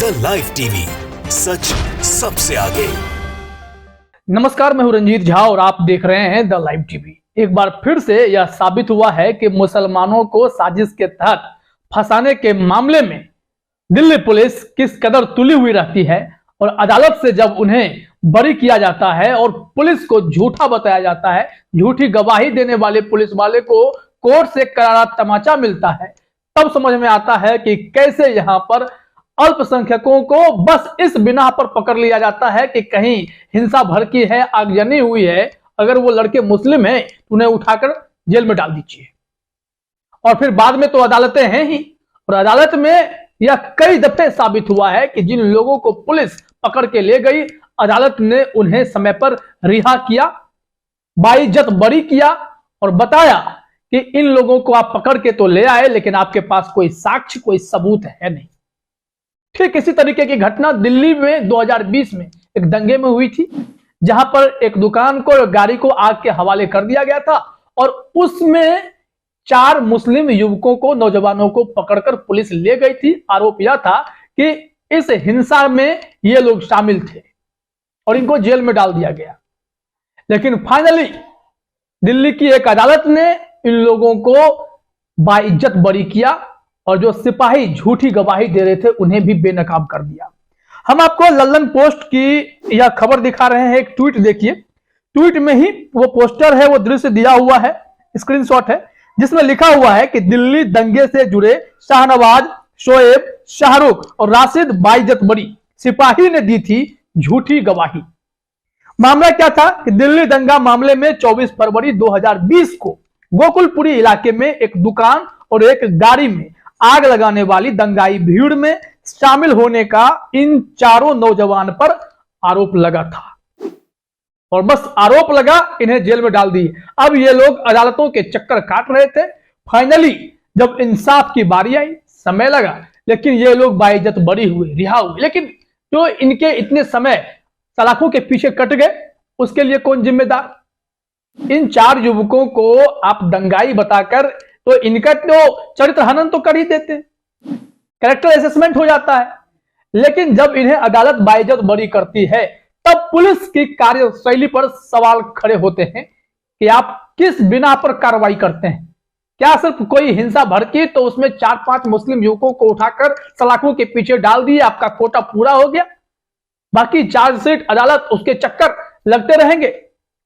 The live TV, सच सबसे आगे। नमस्कार, मैं हूं रंजीत झा और आप देख रहे हैं द लाइव टीवी। एक बार फिर से यह साबित हुआ है कि मुसलमानों को साजिश के तहत फंसाने के मामले में दिल्ली पुलिस किस कदर तुली हुई रहती है और अदालत से जब उन्हें बरी किया जाता है और पुलिस को झूठा बताया जाता है, झूठी गवाही देने वाले पुलिस वाले को कोर्ट से करारा तमाचा मिलता है, तब समझ में आता है कि कैसे यहां पर अल्पसंख्यकों को बस इस बिना पर पकड़ लिया जाता है कि कहीं हिंसा भड़की है, आगजनी हुई है, अगर वो लड़के मुस्लिम हैं तो उन्हें उठाकर जेल में डाल दीजिए। और फिर बाद में तो अदालतें हैं ही, और अदालत में यह कई दफे साबित हुआ है कि जिन लोगों को पुलिस पकड़ के ले गई, अदालत ने उन्हें समय पर रिहा किया, बाइज्जत बरी किया और बताया कि इन लोगों को आप पकड़ के तो ले आए लेकिन आपके पास कोई साक्ष्य, कोई सबूत है नहीं। ठीक इसी तरीके की घटना दिल्ली में 2020 में एक दंगे में हुई थी, जहां पर एक दुकान को, गाड़ी को आग के हवाले कर दिया गया था और उसमें 4 मुस्लिम युवकों को, नौजवानों को पकड़कर पुलिस ले गई थी। आरोप यह था कि इस हिंसा में ये लोग शामिल थे और इनको जेल में डाल दिया गया। लेकिन फाइनली दिल्ली की एक अदालत ने इन लोगों को बाइज्जत बरी किया और जो सिपाही झूठी गवाही दे रहे थे उन्हें भी बेनकाब कर दिया। हम आपको लल्लन पोस्ट की यह खबर दिखा रहे हैं, एक ट्वीट देखिए। ट्वीट में ही वो पोस्टर है, वो दृश्य दिया हुआ है, स्क्रीनशॉट है, जिसमें लिखा हुआ है कि दिल्ली दंगे से जुड़े शाहनवाज, शोएब, शाहरुख और राशिद बाइज्जत बरी, सिपाही ने दी थी झूठी गवाही। मामला क्या था कि दिल्ली दंगा मामले में 24 फरवरी 2020 को गोकुलपुरी इलाके में एक दुकान और एक गाड़ी में आग लगाने वाली दंगाई भीड़ में शामिल होने का इन चारों नौजवान पर आरोप लगा था और बस आरोप लगा, इन्हें जेल में डाल दिए। अब ये लोग अदालतों के चक्कर काट रहे थे। फाइनली जब इंसाफ की बारी आई, समय लगा, लेकिन ये लोग बाइज्जत बरी हुए, रिहा हुए। लेकिन जो इनके इतने समय सलाखों के पीछे कट गए, उसके लिए कौन जिम्मेदार? इन 4 युवकों को आप दंगाई बताकर तो इनका तो चरित्र हनन तो कर ही देते, कैरेक्टर असेसमेंट हो जाता है। लेकिन जब इन्हें अदालत बाइज्जत बरी करती है, तब पुलिस की कार्यशैली पर सवाल खड़े होते हैं कि आप किस बिना पर कार्रवाई करते हैं। क्या सिर्फ कोई हिंसा भड़की तो उसमें 4-5 मुस्लिम युवकों को उठाकर सलाखों के पीछे डाल दिए, आपका कोटा पूरा हो गया? बाकी चार्जशीट, अदालत, उसके चक्कर लगते रहेंगे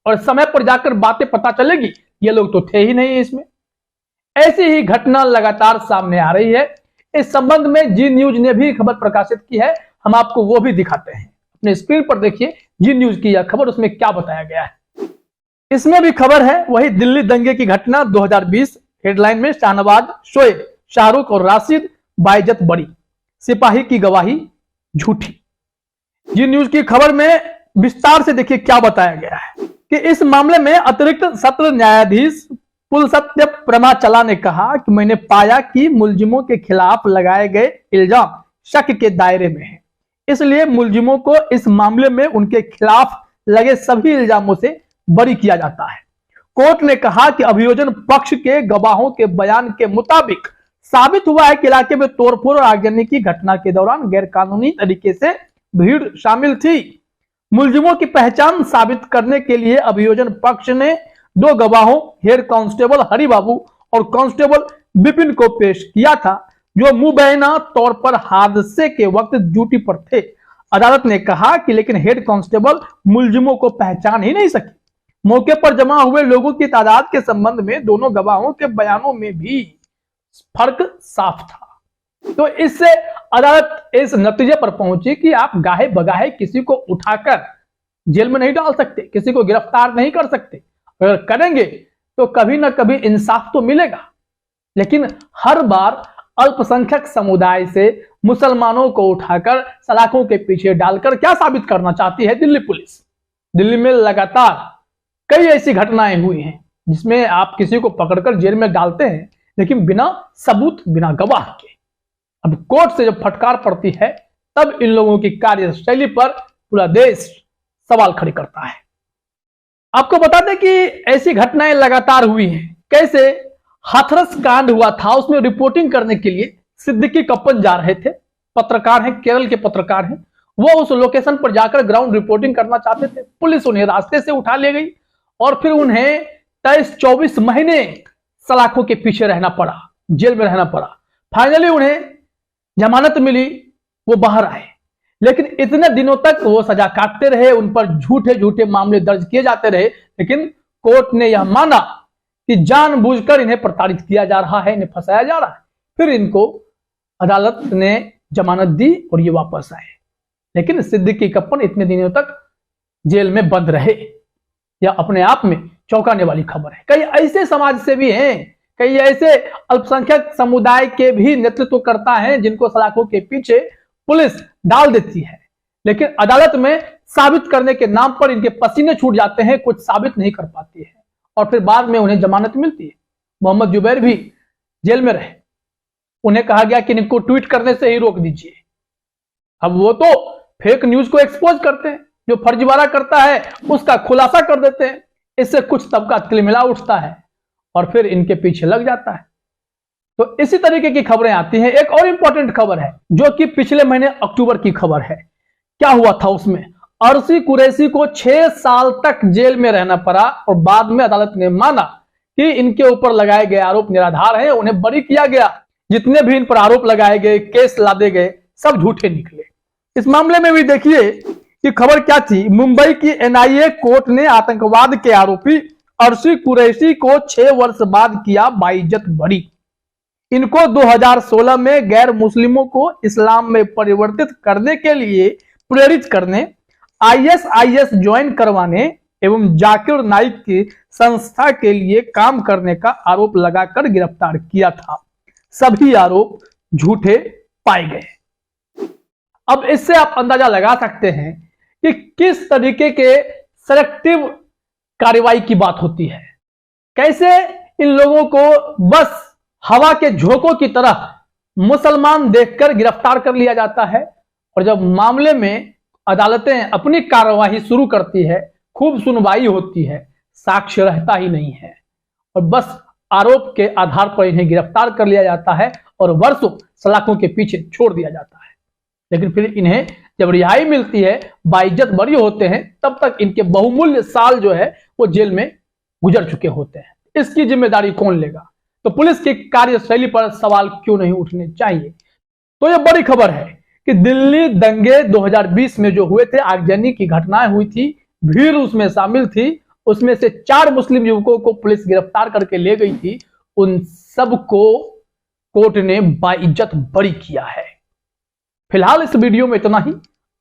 और समय पर जाकर बातें पता चलेगी ये लोग तो थे ही नहीं इसमें। ऐसी ही घटना लगातार सामने आ रही है। इस संबंध में जी न्यूज ने भी खबर प्रकाशित की है, हम आपको वो भी दिखाते हैं। अपने स्क्रीन पर देखिए जी न्यूज की यह खबर, उसमें क्या बताया गया है। इसमें भी खबर है वही दिल्ली दंगे की घटना 2020। हेडलाइन में शाहनवाज, शोएब, शाहरुख और राशिद बाइज्जत बरी, सिपाही की गवाही झूठी। जी न्यूज की खबर में विस्तार से देखिए क्या बताया गया है कि इस मामले में अतिरिक्त सत्र न्यायाधीश पुलसत्य प्रमाचला ने कहा कि मैंने पाया कि मुलजिमों के खिलाफ लगाए गए इल्जाम शक के दायरे में है, इसलिए मुलजिमों को इस मामले में उनके खिलाफ लगे सभी इल्जामों से बरी किया जाता है। कोर्ट ने कहा कि अभियोजन पक्ष के गवाहों के बयान के मुताबिक साबित हुआ है कि इलाके में तोड़फोड़ और आगजनी की घटना के दौरान गैरकानूनी तरीके से भीड़ शामिल थी। मुलजिमों की पहचान साबित करने के लिए अभियोजन पक्ष ने 2 गवाहों, हेड कांस्टेबल हरिबाबू और कांस्टेबल विपिन को पेश किया था, जो मुबैना तौर पर हादसे के वक्त ड्यूटी पर थे। अदालत ने कहा कि लेकिन हेड कांस्टेबल मुलजिमों को पहचान ही नहीं सकी। मौके पर जमा हुए लोगों की तादाद के संबंध में दोनों गवाहों के बयानों में भी फर्क साफ था। तो इससे अदालत इस नतीजे पर पहुंची कि आप गाहे बगाहे किसी को उठाकर जेल में नहीं डाल सकते, किसी को गिरफ्तार नहीं कर सकते। अगर करेंगे तो कभी ना कभी इंसाफ तो मिलेगा। लेकिन हर बार अल्पसंख्यक समुदाय से मुसलमानों को उठाकर सलाखों के पीछे डालकर क्या साबित करना चाहती है दिल्ली पुलिस? दिल्ली में लगातार कई ऐसी घटनाएं हुई हैं जिसमें आप किसी को पकड़कर जेल में डालते हैं, लेकिन बिना सबूत, बिना गवाह के। अब कोर्ट से जब फटकार पड़ती है, तब इन लोगों की कार्यशैली पर पूरा देश सवाल खड़े करता है। आपको बता दें कि ऐसी घटनाएं लगातार हुई हैं। कैसे हाथरस कांड हुआ था, उसमें रिपोर्टिंग करने के लिए सिद्दीकी कप्पन जा रहे थे, पत्रकार हैं, केरल के पत्रकार हैं, वो उस लोकेशन पर जाकर ग्राउंड रिपोर्टिंग करना चाहते थे। पुलिस उन्हें रास्ते से उठा ले गई और फिर उन्हें 23-24 महीने सलाखों के पीछे रहना पड़ा, जेल में रहना पड़ा। फाइनली उन्हें जमानत मिली, वो बाहर आए, लेकिन इतने दिनों तक वो सजा काटते रहे, उन पर झूठे झूठे मामले दर्ज किए जाते रहे। लेकिन कोर्ट ने यह माना कि जानबूझकर इन्हें प्रताड़ित किया जा रहा है, इन्हें फंसाया जा रहा है। फिर इनको अदालत ने जमानत दी और ये वापस आए। लेकिन सिद्दीकी कप्पन इतने दिनों तक जेल में बंद रहे, यह अपने आप में चौंकाने वाली खबर है। कई ऐसे समाज से भी हैं, कई ऐसे अल्पसंख्यक समुदाय के भी नेतृत्व करता है जिनको सलाखों के पीछे पुलिस डाल देती है, लेकिन अदालत में साबित करने के नाम पर इनके पसीने छूट जाते हैं, कुछ साबित नहीं कर पाती है और फिर बाद में उन्हें जमानत मिलती है। मोहम्मद जुबैर भी जेल में रहे, उन्हें कहा गया कि इनको ट्वीट करने से ही रोक दीजिए। अब वो तो फेक न्यूज को एक्सपोज करते हैं, जो फर्जीवाड़ा करता है उसका खुलासा कर देते हैं। इससे कुछ तबका तिलमिला उठता है और फिर इनके पीछे लग जाता है। तो इसी तरीके की खबरें आती हैं। एक और इंपॉर्टेंट खबर है जो कि पिछले महीने अक्टूबर की खबर है। क्या हुआ था उसमें? अर्शी कुरैशी को 6 साल तक जेल में रहना पड़ा और बाद में अदालत ने माना कि इनके ऊपर लगाए गए आरोप निराधार हैं, उन्हें बरी किया गया। जितने भी इन पर आरोप लगाए गए, केस लादे गए, सब झूठे निकले। इस मामले में भी देखिए कि खबर क्या थी। मुंबई की एनआईए कोर्ट ने आतंकवाद के आरोपी अर्शी कुरैशी को 6 वर्ष बाद किया बाइज्जत बरी। इनको 2016 में गैर मुस्लिमों को इस्लाम में परिवर्तित करने के लिए प्रेरित करने, आईएसआईएस ज्वाइन करवाने एवं जाकिर नाइक की संस्था के लिए काम करने का आरोप लगाकर गिरफ्तार किया था। सभी आरोप झूठे पाए गए। अब इससे आप अंदाजा लगा सकते हैं कि किस तरीके के सेलेक्टिव कार्रवाई की बात होती है, कैसे इन लोगों को बस हवा के झोंकों की तरह मुसलमान देखकर गिरफ्तार कर लिया जाता है और जब मामले में अदालतें अपनी कार्यवाही शुरू करती है, खूब सुनवाई होती है, साक्ष्य रहता ही नहीं है और बस आरोप के आधार पर इन्हें गिरफ्तार कर लिया जाता है और वर्षों सलाखों के पीछे छोड़ दिया जाता है। लेकिन फिर इन्हें जब रिहाई मिलती है, बाइज्जत बरी होते हैं, तब तक इनके बहुमूल्य साल जो है वो जेल में गुजर चुके होते हैं। इसकी जिम्मेदारी कौन लेगा? तो पुलिस की कार्यशैली पर सवाल क्यों नहीं उठने चाहिए? तो यह बड़ी खबर है कि दिल्ली दंगे 2020 में जो हुए थे, आगजनी की घटनाएं हुई थी, भीड़ उसमें शामिल थी, उसमें से 4 मुस्लिम युवकों को पुलिस गिरफ्तार करके ले गई थी। उन सबको कोर्ट ने बाइज्जत बरी किया है। फिलहाल इस वीडियो में इतना ही।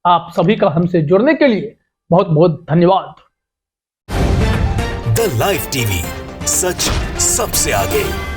आप सभी का हमसे जुड़ने के लिए बहुत बहुत धन्यवाद। द लाइव टीवी, सच सबसे आगे।